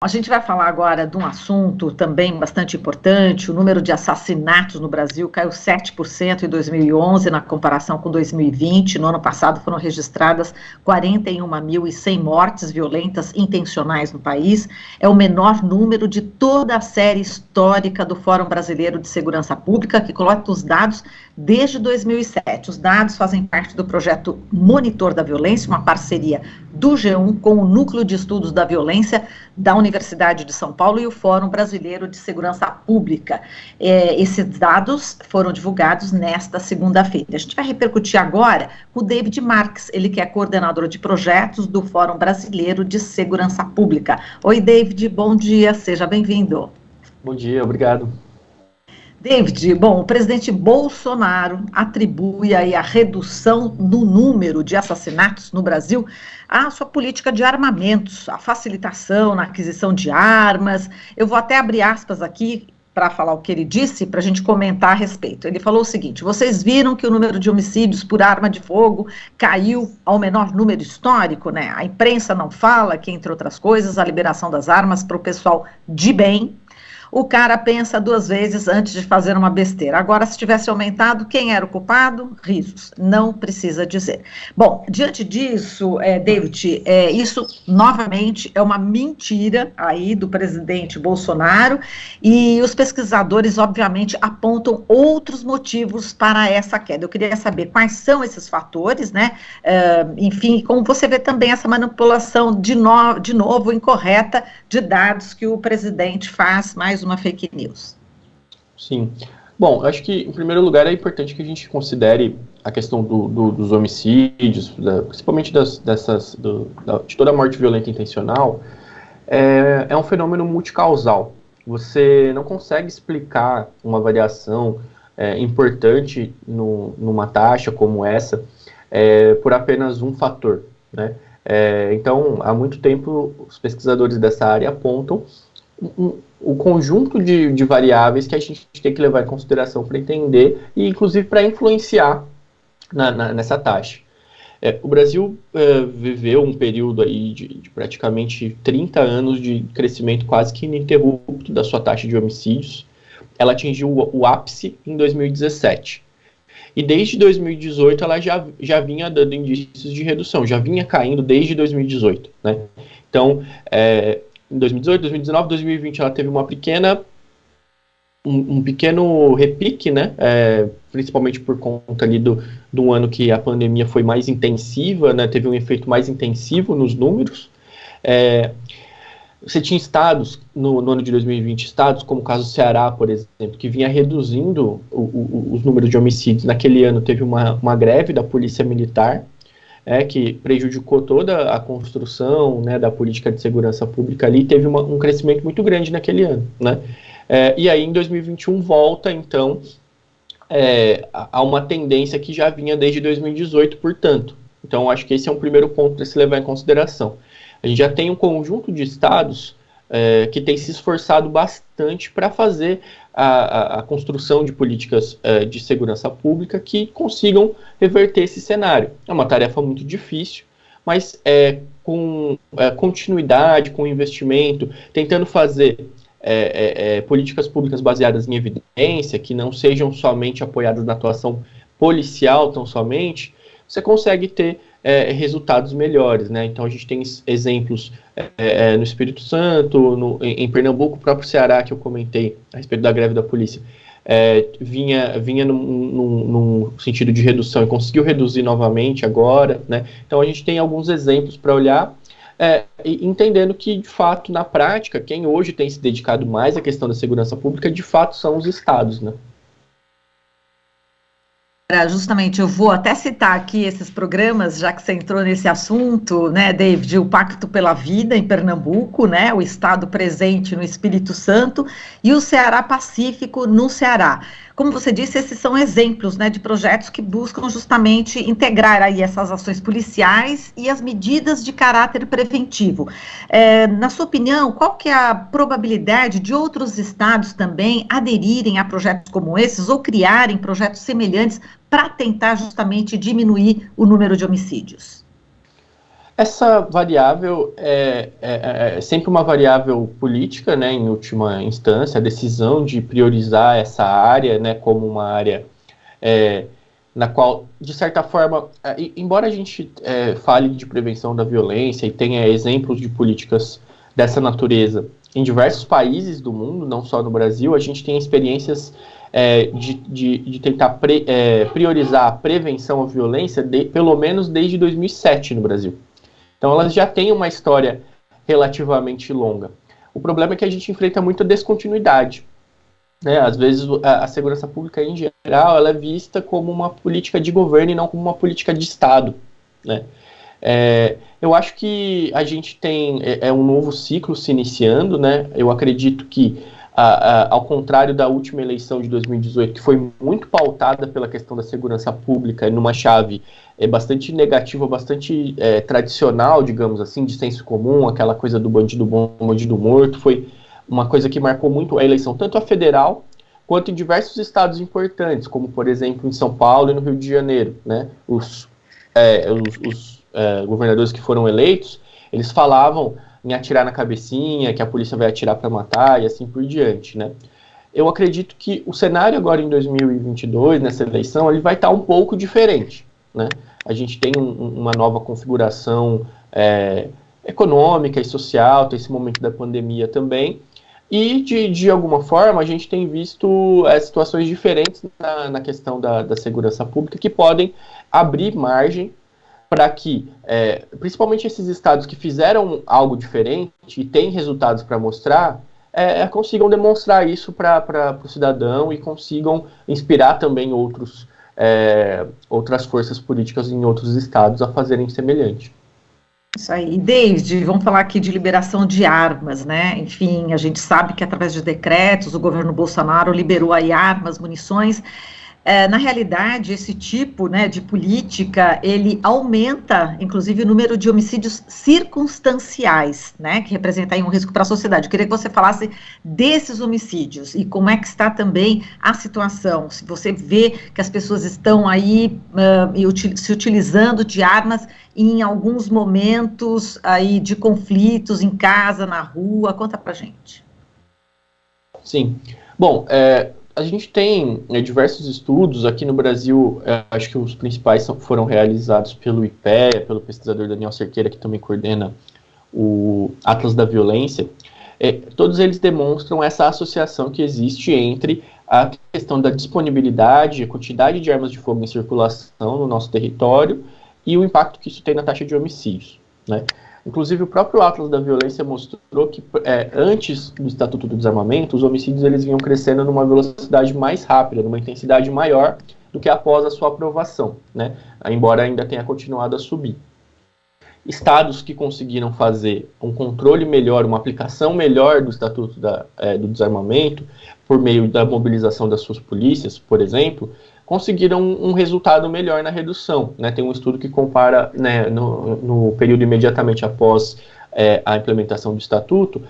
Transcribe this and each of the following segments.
A gente vai falar agora de um assunto também bastante importante. O número de assassinatos no Brasil caiu 7% em 2011, na comparação com 2020. No ano passado foram registradas 41.100 mortes violentas intencionais no país. É o menor número de toda a série histórica do Fórum Brasileiro de Segurança Pública, que coleta os dados desde 2007. Os dados fazem parte do projeto Monitor da Violência, uma parceria do G1 com o Núcleo de Estudos da Violência da Universidade de São Paulo e o Fórum Brasileiro de Segurança Pública. Esses dados foram divulgados nesta segunda-feira. A gente vai repercutir agora com o David Marques, ele que é coordenador de projetos do Fórum Brasileiro de Segurança Pública. Oi, David, bom dia, seja bem-vindo. Bom dia, obrigado. David, bom, o presidente Bolsonaro atribui aí a redução no número de assassinatos no Brasil à sua política de armamentos, a facilitação na aquisição de armas. Eu vou até abrir aspas aqui para falar o que ele disse, para a gente comentar a respeito. Ele falou o seguinte: vocês viram que o número de homicídios por arma de fogo caiu ao menor número histórico, né? A imprensa não fala que, entre outras coisas, a liberação das armas para o pessoal de bem. O cara pensa duas vezes antes de fazer uma besteira. Agora, se tivesse aumentado, quem era o culpado? Risos. Não precisa dizer. Bom, diante disso, David, isso novamente é uma mentira aí do presidente Bolsonaro, e os pesquisadores, obviamente, apontam outros motivos para essa queda. Eu queria saber quais são esses fatores, né? Enfim, como você vê também essa manipulação de novo incorreta de dados que o presidente faz, mais uma fake news. Sim. Bom, acho que, em primeiro lugar, é importante que a gente considere a questão dos homicídios, principalmente de toda a morte violenta intencional, é um fenômeno multicausal. Você não consegue explicar uma variação importante numa taxa como essa por apenas um fator, né? Então, há muito tempo, os pesquisadores dessa área apontam o conjunto de variáveis que a gente tem que levar em consideração para entender e, inclusive, para influenciar nessa taxa. O Brasil viveu um período aí de praticamente 30 anos de crescimento quase que ininterrupto da sua taxa de homicídios. Ela atingiu o ápice em 2017. E desde 2018 ela já vinha dando indícios de redução, já vinha caindo desde 2018, né? Então, em 2018, 2019, 2020 ela teve um pequeno repique, né? Principalmente por conta ali do ano que a pandemia foi mais intensiva, né? Teve um efeito mais intensivo nos números. Você tinha estados, no ano de 2020, estados como o caso do Ceará, por exemplo, que vinha reduzindo os números de homicídios. Naquele ano teve uma greve da Polícia Militar, que prejudicou toda a construção, né, da política de segurança pública ali, teve um crescimento muito grande naquele ano, né? E aí em 2021 volta, então, a uma tendência que já vinha desde 2018, portanto. Então, acho que esse é um primeiro ponto para se levar em consideração. A gente já tem um conjunto de estados que tem se esforçado bastante para fazer a construção de políticas de segurança pública que consigam reverter esse cenário. É uma tarefa muito difícil, mas com continuidade, com investimento, tentando fazer políticas públicas baseadas em evidência, que não sejam somente apoiadas na atuação policial tão somente, você consegue ter resultados melhores, né? Então a gente tem exemplos no Espírito Santo, em Pernambuco, o próprio Ceará, que eu comentei a respeito da greve da polícia, vinha num sentido de redução e conseguiu reduzir novamente agora, né? Então a gente tem alguns exemplos para olhar, entendendo que, de fato, na prática, quem hoje tem se dedicado mais à questão da segurança pública, de fato, são os estados, né? Justamente, eu vou até citar aqui esses programas, já que você entrou nesse assunto, né, David, o Pacto pela Vida em Pernambuco, né, o Estado Presente no Espírito Santo e o Ceará Pacífico no Ceará. Como você disse, esses são exemplos, né, de projetos que buscam justamente integrar aí essas ações policiais e as medidas de caráter preventivo. Na sua opinião, qual que é a probabilidade de outros estados também aderirem a projetos como esses ou criarem projetos semelhantes para tentar justamente diminuir o número de homicídios? Essa variável é sempre uma variável política, né, em última instância, a decisão de priorizar essa área, né, como uma área na qual, de certa forma, embora a gente fale de prevenção da violência e tenha exemplos de políticas dessa natureza em diversos países do mundo, não só no Brasil, a gente tem experiências de tentar priorizar a prevenção à violência, pelo menos desde 2007 no Brasil. Então elas já têm uma história relativamente longa. O problema é que a gente enfrenta muita descontinuidade. Né? Às vezes a segurança pública em geral ela é vista como uma política de governo e não como uma política de Estado. Né? Eu acho que a gente tem um novo ciclo se iniciando. Né? Eu acredito que, ao contrário da última eleição de 2018, que foi muito pautada pela questão da segurança pública, numa chave bastante negativa, bastante tradicional, digamos assim, de senso comum, aquela coisa do bandido bom, bandido morto, foi uma coisa que marcou muito a eleição, tanto a federal, quanto em diversos estados importantes, como, por exemplo, em São Paulo e no Rio de Janeiro. Né? Os governadores que foram eleitos, eles falavam em atirar na cabecinha, que a polícia vai atirar para matar, e assim por diante. Né? Eu acredito que o cenário agora em 2022, nessa eleição, ele vai estar um pouco diferente. Né? A gente tem uma nova configuração econômica e social, tem esse momento da pandemia também, e de alguma forma a gente tem visto situações diferentes na questão da segurança pública que podem abrir margem para que, principalmente esses estados que fizeram algo diferente e têm resultados para mostrar, consigam demonstrar isso para o cidadão e consigam inspirar também outras forças políticas em outros estados a fazerem semelhante. Isso aí. David, vamos falar aqui de liberação de armas, né? Enfim, a gente sabe que através de decretos o governo Bolsonaro liberou aí armas, munições. Na realidade, esse tipo, né, de política, ele aumenta, inclusive, o número de homicídios circunstanciais, né, que representa aí um risco para a sociedade. Eu queria que você falasse desses homicídios e como é que está também a situação. Se você vê que as pessoas estão aí se utilizando de armas em alguns momentos aí de conflitos em casa, na rua, conta pra gente. Sim. Bom, a gente tem diversos estudos aqui no Brasil, acho que os principais foram realizados pelo IPEA, pelo pesquisador Daniel Cerqueira, que também coordena o Atlas da Violência. Todos eles demonstram essa associação que existe entre a questão da disponibilidade, a quantidade de armas de fogo em circulação no nosso território e o impacto que isso tem na taxa de homicídios. Né? Inclusive, o próprio Atlas da Violência mostrou que, antes do Estatuto do Desarmamento, os homicídios eles vinham crescendo numa velocidade mais rápida, numa intensidade maior do que após a sua aprovação, né? Embora ainda tenha continuado a subir. Estados que conseguiram fazer um controle melhor, uma aplicação melhor do Estatuto do Desarmamento, por meio da mobilização das suas polícias, por exemplo, conseguiram um resultado melhor na redução. Né? Tem um estudo que compara, né, no período imediatamente após a implementação do Estatuto,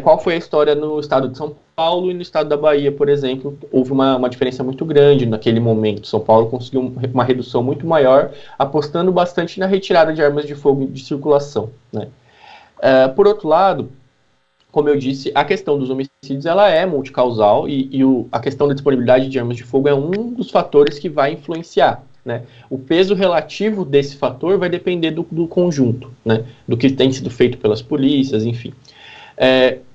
qual foi a história no estado de São Paulo e no estado da Bahia, por exemplo. Houve uma diferença muito grande naquele momento. São Paulo conseguiu uma redução muito maior, apostando bastante na retirada de armas de fogo de circulação. Né? Por outro lado, como eu disse, a questão dos homicídios ela é multicausal e a questão da disponibilidade de armas de fogo é um dos fatores que vai influenciar. Né? O peso relativo desse fator vai depender do conjunto, né? Do que tem sido feito pelas polícias, enfim.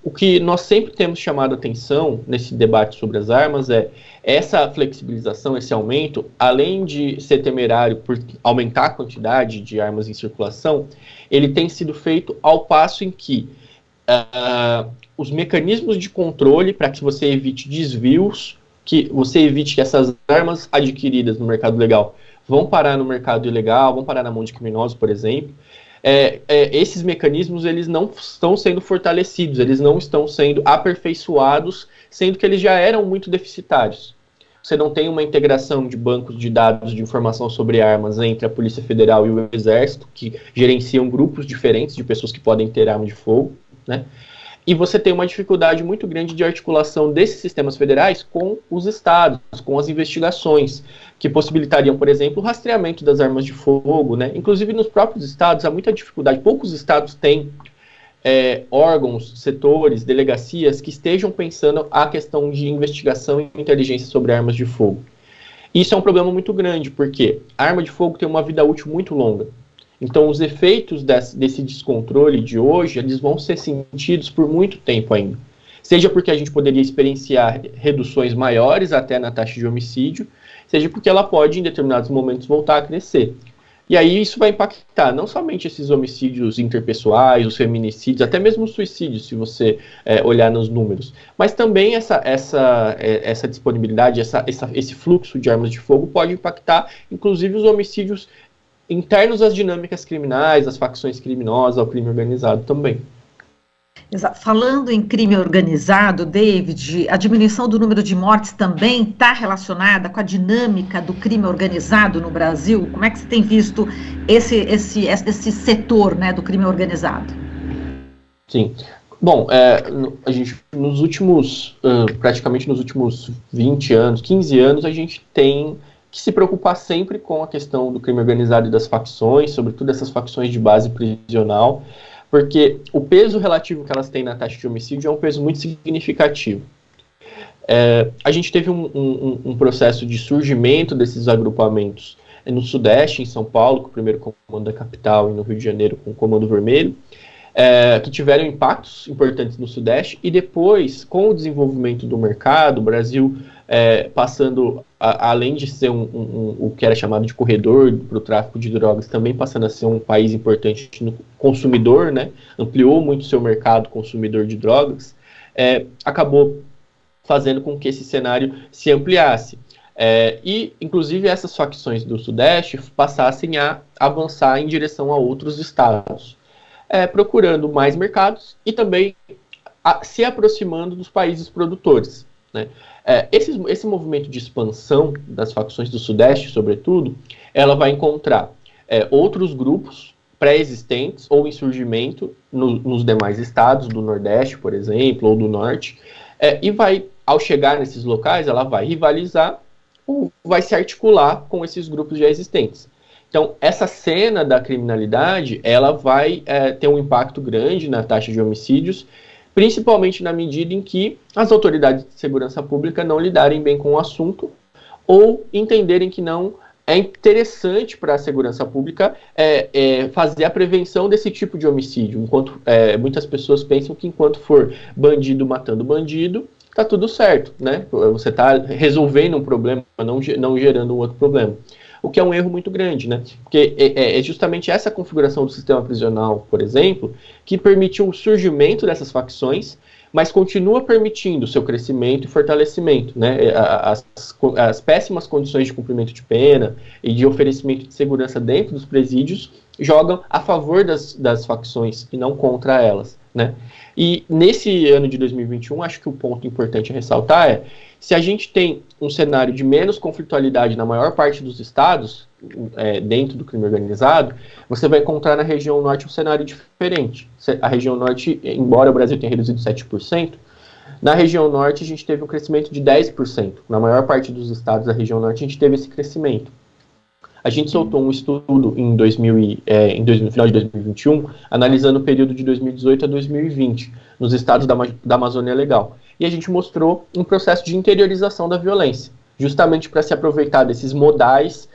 O que nós sempre temos chamado a atenção nesse debate sobre as armas é essa flexibilização, esse aumento, além de ser temerário por aumentar a quantidade de armas em circulação, ele tem sido feito ao passo em que os mecanismos de controle para que você evite desvios, que você evite que essas armas adquiridas no mercado legal vão parar no mercado ilegal, vão parar na mão de criminosos, por exemplo. Esses mecanismos eles não estão sendo fortalecidos, eles não estão sendo aperfeiçoados, sendo que eles já eram muito deficitários. Você não tem uma integração de bancos de dados de informação sobre armas entre a Polícia Federal e o Exército, que gerenciam grupos diferentes de pessoas que podem ter arma de fogo, né? e você tem uma dificuldade muito grande de articulação desses sistemas federais com os estados, com as investigações, que possibilitariam, por exemplo, o rastreamento das armas de fogo, né? Inclusive nos próprios estados há muita dificuldade, poucos estados têm órgãos, setores, delegacias que estejam pensando a questão de investigação e inteligência sobre armas de fogo. Isso é um problema muito grande, porque a arma de fogo tem uma vida útil muito longa. Então, os efeitos desse descontrole de hoje, eles vão ser sentidos por muito tempo ainda. Seja porque a gente poderia experienciar reduções maiores até na taxa de homicídio, seja porque ela pode, em determinados momentos, voltar a crescer. E aí isso vai impactar não somente esses homicídios interpessoais, os feminicídios, até mesmo os suicídios, se você olhar nos números. Mas também essa disponibilidade, esse fluxo de armas de fogo pode impactar, inclusive, os homicídios internos às dinâmicas criminais, às facções criminosas, ao crime organizado também. Falando em crime organizado, David, a diminuição do número de mortes também está relacionada com a dinâmica do crime organizado no Brasil? Como é que você tem visto esse setor, né, do crime organizado? Sim. Bom, a gente, praticamente nos últimos 20 anos, 15 anos, a gente tem que se preocupar sempre com a questão do crime organizado e das facções, sobretudo essas facções de base prisional, porque o peso relativo que elas têm na taxa de homicídio é um peso muito significativo. A gente teve um processo de surgimento desses agrupamentos no Sudeste, em São Paulo, com o primeiro comando da capital, e no Rio de Janeiro, com o Comando Vermelho, que tiveram impactos importantes no Sudeste, e depois, com o desenvolvimento do mercado, o Brasil passando, além de ser o que era chamado de corredor para o tráfico de drogas, também passando a ser um país importante no consumidor, né, ampliou muito o seu mercado consumidor de drogas, acabou fazendo com que esse cenário se ampliasse. E, inclusive, essas facções do Sudeste passassem a avançar em direção a outros estados, procurando mais mercados e também se aproximando dos países produtores, né? Esse movimento de expansão das facções do Sudeste, sobretudo, ela vai encontrar outros grupos pré-existentes ou em surgimento nos demais estados do Nordeste, por exemplo, ou do Norte, e vai, ao chegar nesses locais, ela vai rivalizar ou vai se articular com esses grupos já existentes. Então, essa cena da criminalidade, ela vai ter um impacto grande na taxa de homicídios, principalmente na medida em que as autoridades de segurança pública não lidarem bem com o assunto ou entenderem que não é interessante para a segurança pública fazer a prevenção desse tipo de homicídio. Enquanto muitas pessoas pensam que enquanto for bandido matando bandido, está tudo certo, né? Você está resolvendo um problema, não gerando um outro problema. O que é um erro muito grande, né? Porque é justamente essa configuração do sistema prisional, por exemplo, que permitiu o surgimento dessas facções, mas continua permitindo o seu crescimento e fortalecimento, né? As péssimas condições de cumprimento de pena e de oferecimento de segurança dentro dos presídios jogam a favor das facções e não contra elas, né? E nesse ano de 2021, acho que o ponto importante a ressaltar se a gente tem um cenário de menos conflitualidade na maior parte dos estados, dentro do crime organizado, você vai encontrar na região norte um cenário diferente. A região norte, embora o Brasil tenha reduzido 7%, na região norte a gente teve um crescimento de 10%. Na maior parte dos estados da região norte a gente teve esse crescimento. A gente soltou um estudo no final de 2021, analisando o período de 2018 a 2020, nos estados da Amazônia Legal. E a gente mostrou um processo de interiorização da violência, justamente para se aproveitar desses modais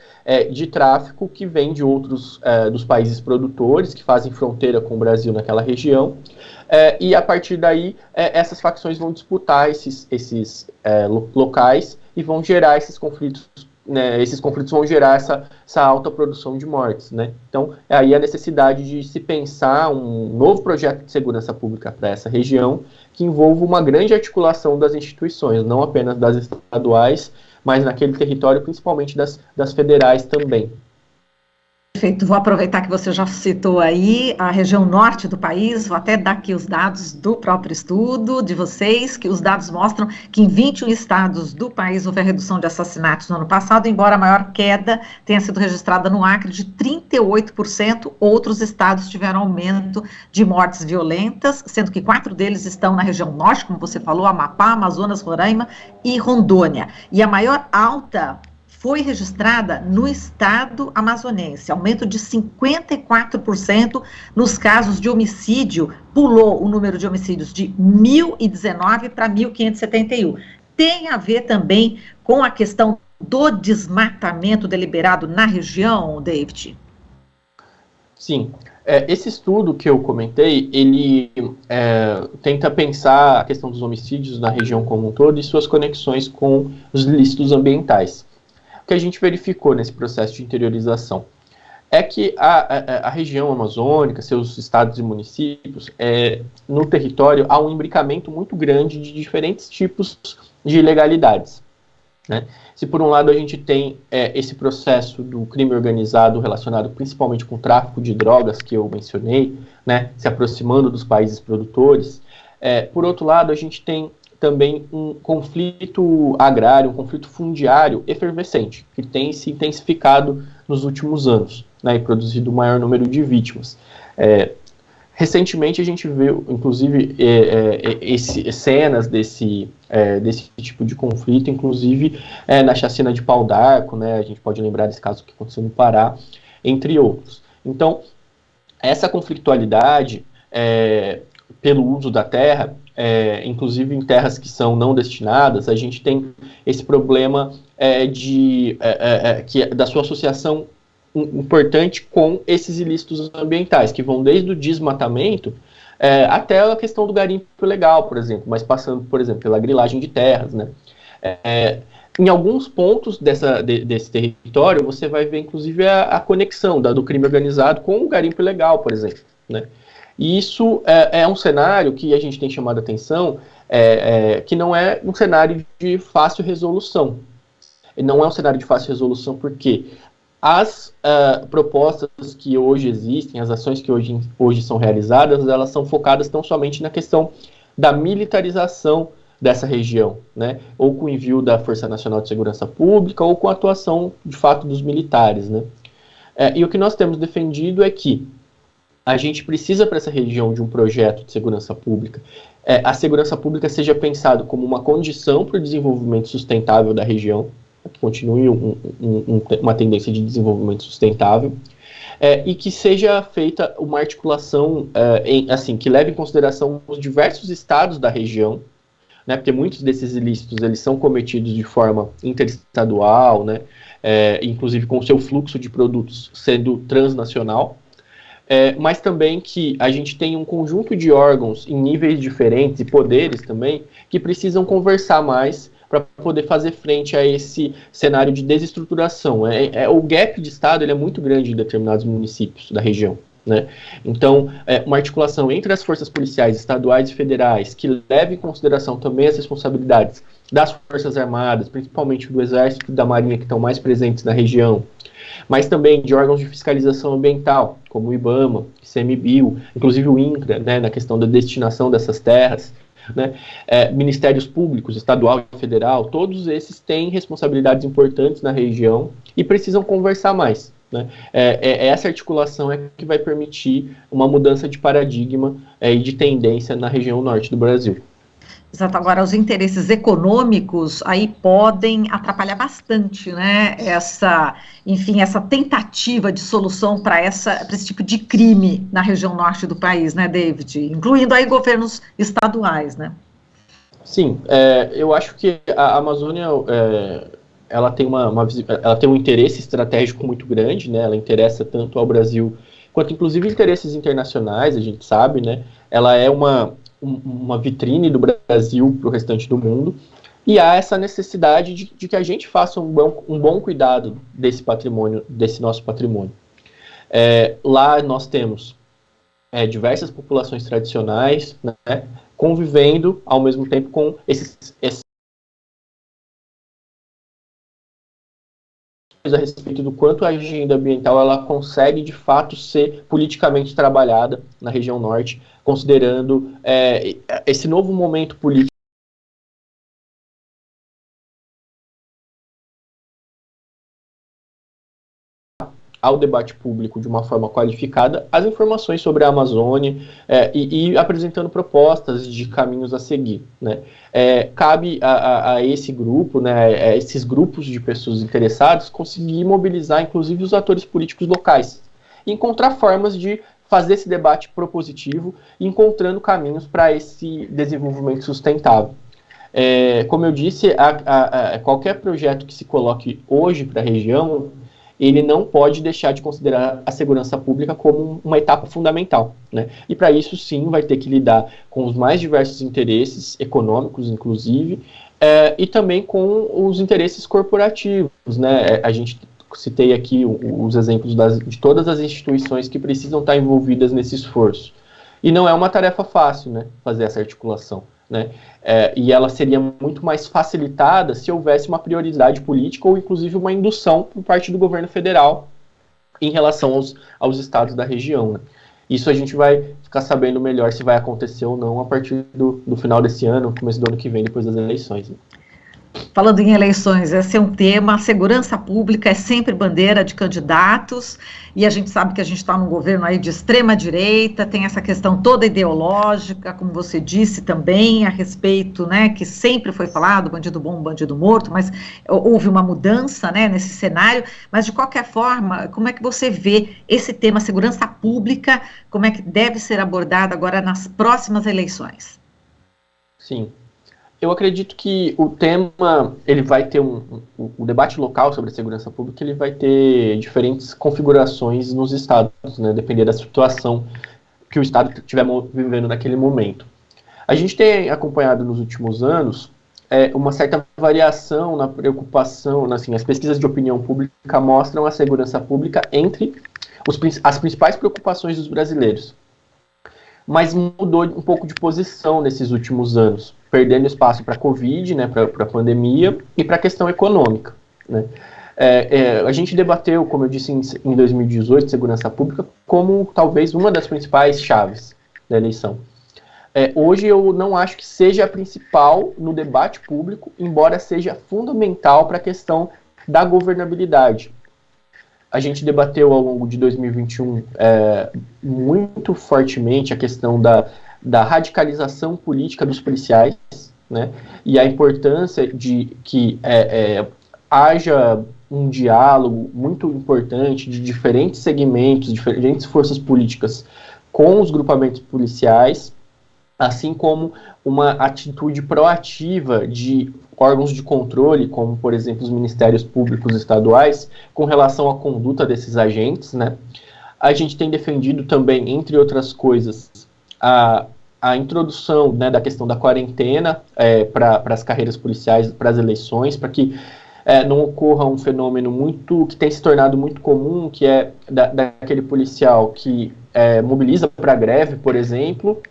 de tráfico que vêm de outros dos países produtores, que fazem fronteira com o Brasil naquela região, e a partir daí essas facções vão disputar esses locais e vão gerar esses conflitos. Né, esses conflitos vão gerar essa alta produção de mortes, né? Então, aí a necessidade de se pensar um novo projeto de segurança pública para essa região, que envolva uma grande articulação das instituições, não apenas das estaduais, mas naquele território, principalmente das federais também. Perfeito, vou aproveitar que você já citou aí a região norte do país, vou até dar aqui os dados do próprio estudo de vocês, que os dados mostram que em 21 estados do país houve a redução de assassinatos no ano passado, embora a maior queda tenha sido registrada no Acre de 38%, outros estados tiveram aumento de mortes violentas, sendo que 4 deles estão na região norte, como você falou, Amapá, Amazonas, Roraima e Rondônia. E a maior alta foi registrada no estado amazonense, aumento de 54% nos casos de homicídio, pulou o número de homicídios de 1.019 para 1.571. Tem a ver também com a questão do desmatamento deliberado na região, David? Sim, esse estudo que eu comentei, ele tenta pensar a questão dos homicídios na região como um todo e suas conexões com os ilícitos ambientais. O que a gente verificou nesse processo de interiorização é que a região amazônica, seus estados e municípios, no território há um imbricamento muito grande de diferentes tipos de ilegalidades, né? Se por um lado a gente tem esse processo do crime organizado relacionado principalmente com o tráfico de drogas que eu mencionei, né, se aproximando dos países produtores, por outro lado a gente tem também um conflito agrário, um conflito fundiário efervescente, que tem se intensificado nos últimos anos, né, e produzido o maior número de vítimas. Recentemente a gente viu, inclusive, cenas desse tipo de conflito, inclusive na chacina de Pau d'Arco, né, a gente pode lembrar desse caso que aconteceu no Pará, entre outros. Então, essa conflitualidade pelo uso da terra, inclusive em terras que são não destinadas, a gente tem esse problema da sua associação importante com esses ilícitos ambientais, que vão desde o desmatamento até a questão do garimpo ilegal, por exemplo, mas passando, por exemplo, pela grilagem de terras, né? Em alguns pontos desse território, você vai ver, inclusive, a conexão do crime organizado com o garimpo ilegal, por exemplo, né? E isso é um cenário que a gente tem chamado a atenção, que não é um cenário de fácil resolução. Não é um cenário de fácil resolução porque as propostas que hoje existem, as ações que hoje são realizadas, elas são focadas tão somente na questão da militarização dessa região, né? Ou com o envio da Força Nacional de Segurança Pública, ou com a atuação, de fato, dos militares, né? E o que nós temos defendido é que a gente precisa para essa região de um projeto de segurança pública. A segurança pública seja pensado como uma condição para o desenvolvimento sustentável da região, que continue uma tendência de desenvolvimento sustentável, e que seja feita uma articulação que leve em consideração os diversos estados da região, né, porque muitos desses ilícitos eles são cometidos de forma interestadual, né, inclusive com o seu fluxo de produtos sendo transnacional, mas também que a gente tem um conjunto de órgãos em níveis diferentes e poderes também que precisam conversar mais para poder fazer frente a esse cenário de desestruturação. O gap de Estado ele é muito grande em determinados municípios da região, né? Então, uma articulação entre as forças policiais estaduais e federais que leve em consideração também as responsabilidades das Forças Armadas, principalmente do Exército e da Marinha, que estão mais presentes na região, mas também de órgãos de fiscalização ambiental, como o IBAMA, o ICMBio, inclusive o INCRA, né, na questão da destinação dessas terras, né, ministérios públicos, estadual e federal, todos esses têm responsabilidades importantes na região e precisam conversar mais, né? Essa articulação é que vai permitir uma mudança de paradigma e de tendência na região norte do Brasil. Exato, agora os interesses econômicos aí podem atrapalhar bastante, né, essa tentativa de solução para esse tipo de crime na região norte do país, né, David? Incluindo aí governos estaduais, né? Sim, eu acho que a Amazônia, ela tem ela tem um interesse estratégico muito grande, né, ela interessa tanto ao Brasil quanto inclusive interesses internacionais, a gente sabe, né, ela é uma vitrine do Brasil para o restante do mundo, e há essa necessidade de que a gente faça um bom cuidado desse patrimônio, desse nosso patrimônio. Lá nós temos diversas populações tradicionais, né, convivendo ao mesmo tempo com esses a respeito do quanto a agenda ambiental ela consegue, de fato, ser politicamente trabalhada na região norte, considerando esse novo momento político ao debate público de uma forma qualificada as informações sobre a Amazônia e apresentando propostas de caminhos a seguir, né? Cabe a esse grupo, né, a esses grupos de pessoas interessadas, conseguir mobilizar, inclusive, os atores políticos locais, e encontrar formas de fazer esse debate propositivo, encontrando caminhos para esse desenvolvimento sustentável. Como eu disse, qualquer projeto que se coloque hoje para a região, ele não pode deixar de considerar a segurança pública como uma etapa fundamental, né? E para isso, sim, vai ter que lidar com os mais diversos interesses, econômicos, inclusive, e também com os interesses corporativos, né? A gente citei aqui os exemplos de todas as instituições que precisam estar envolvidas nesse esforço. E não é uma tarefa fácil, né, fazer essa articulação, né? E ela seria muito mais facilitada se houvesse uma prioridade política ou, inclusive, uma indução por parte do governo federal em relação aos estados da região, né? Isso a gente vai ficar sabendo melhor se vai acontecer ou não a partir do final desse ano, começo do ano que vem, depois das eleições, né? Falando em eleições, esse é um tema, a segurança pública é sempre bandeira de candidatos, e a gente sabe que a gente está num governo aí de extrema direita, tem essa questão toda ideológica, como você disse também, a respeito, né, que sempre foi falado, bandido bom, bandido morto, mas houve uma mudança, né, nesse cenário, mas de qualquer forma, como é que você vê esse tema, segurança pública, como é que deve ser abordado agora nas próximas eleições? Sim. Eu acredito que o tema, ele vai ter o debate local sobre a segurança pública, ele vai ter diferentes configurações nos estados, né, depender da situação que o estado estiver vivendo naquele momento. A gente tem acompanhado nos últimos anos uma certa variação na preocupação, assim, as pesquisas de opinião pública mostram a segurança pública entre as principais preocupações dos brasileiros. Mas mudou um pouco de posição nesses últimos anos, perdendo espaço para a Covid, né, para a pandemia, e para a questão econômica, né? A gente debateu, como eu disse, em 2018, segurança pública como talvez uma das principais chaves da eleição. Hoje eu não acho que seja a principal no debate público, embora seja fundamental para a questão da governabilidade. A gente debateu ao longo de 2021 muito fortemente a questão da radicalização política dos policiais, né, e a importância de que haja um diálogo muito importante de diferentes segmentos, diferentes forças políticas com os grupamentos policiais, assim como uma atitude proativa de órgãos de controle, como, por exemplo, os ministérios públicos estaduais, com relação à conduta desses agentes, né? A gente tem defendido também, entre outras coisas, a introdução, né, da questão da quarentena para as carreiras policiais, para as eleições, para que não ocorra um fenômeno que tem se tornado muito comum, que é daquele policial que mobiliza para a greve, por exemplo,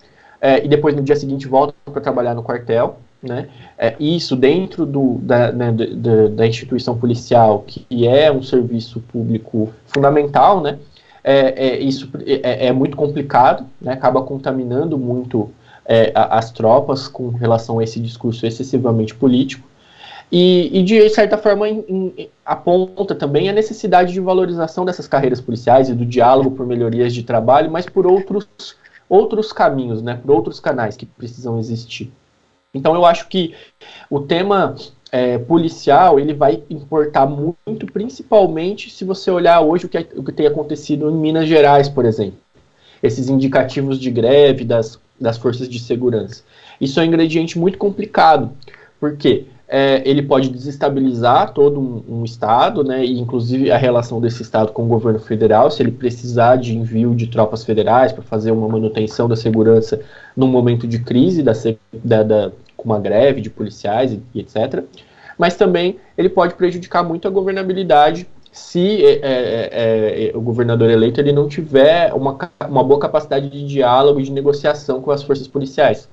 e depois no dia seguinte volta para trabalhar no quartel, né? Isso dentro da instituição policial, que é um serviço público fundamental, né? Isso é muito complicado, né? Acaba contaminando muito as tropas com relação a esse discurso excessivamente político, e de certa forma aponta também a necessidade de valorização dessas carreiras policiais e do diálogo por melhorias de trabalho, mas por outros caminhos, né, por outros canais que precisam existir. Então eu acho que o tema policial, ele vai importar muito, principalmente se você olhar hoje o que tem acontecido em Minas Gerais, por exemplo. Esses indicativos de greve das forças de segurança. Isso é um ingrediente muito complicado, porque ele pode desestabilizar todo um estado, né, e inclusive a relação desse estado com o governo federal, se ele precisar de envio de tropas federais para fazer uma manutenção da segurança num momento de crise, com uma greve de policiais e etc. Mas também ele pode prejudicar muito a governabilidade se o governador eleito ele não tiver uma boa capacidade de diálogo e de negociação com as forças policiais.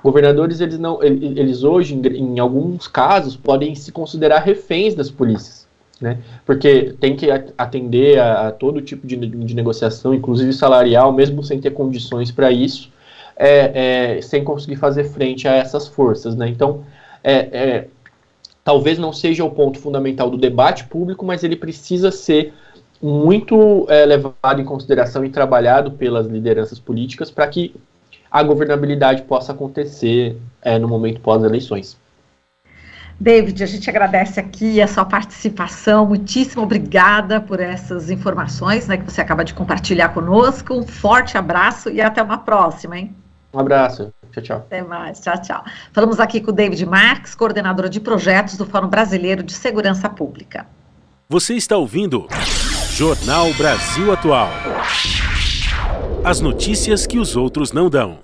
Governadores, eles hoje, em alguns casos, podem se considerar reféns das polícias. né? Porque tem que atender a todo tipo de negociação, inclusive salarial, mesmo sem ter condições para isso, sem conseguir fazer frente a essas forças, né? Então, talvez não seja o ponto fundamental do debate público, mas ele precisa ser muito levado em consideração e trabalhado pelas lideranças políticas para que a governabilidade possa acontecer no momento pós-eleições. David, a gente agradece aqui a sua participação, muitíssimo obrigada por essas informações, né, que você acaba de compartilhar conosco. Um forte abraço e até uma próxima, hein? Um abraço, tchau, tchau. Até mais, tchau, tchau. Falamos aqui com o David Marques, coordenador de projetos do Fórum Brasileiro de Segurança Pública. Você está ouvindo Jornal Brasil Atual. As notícias que os outros não dão.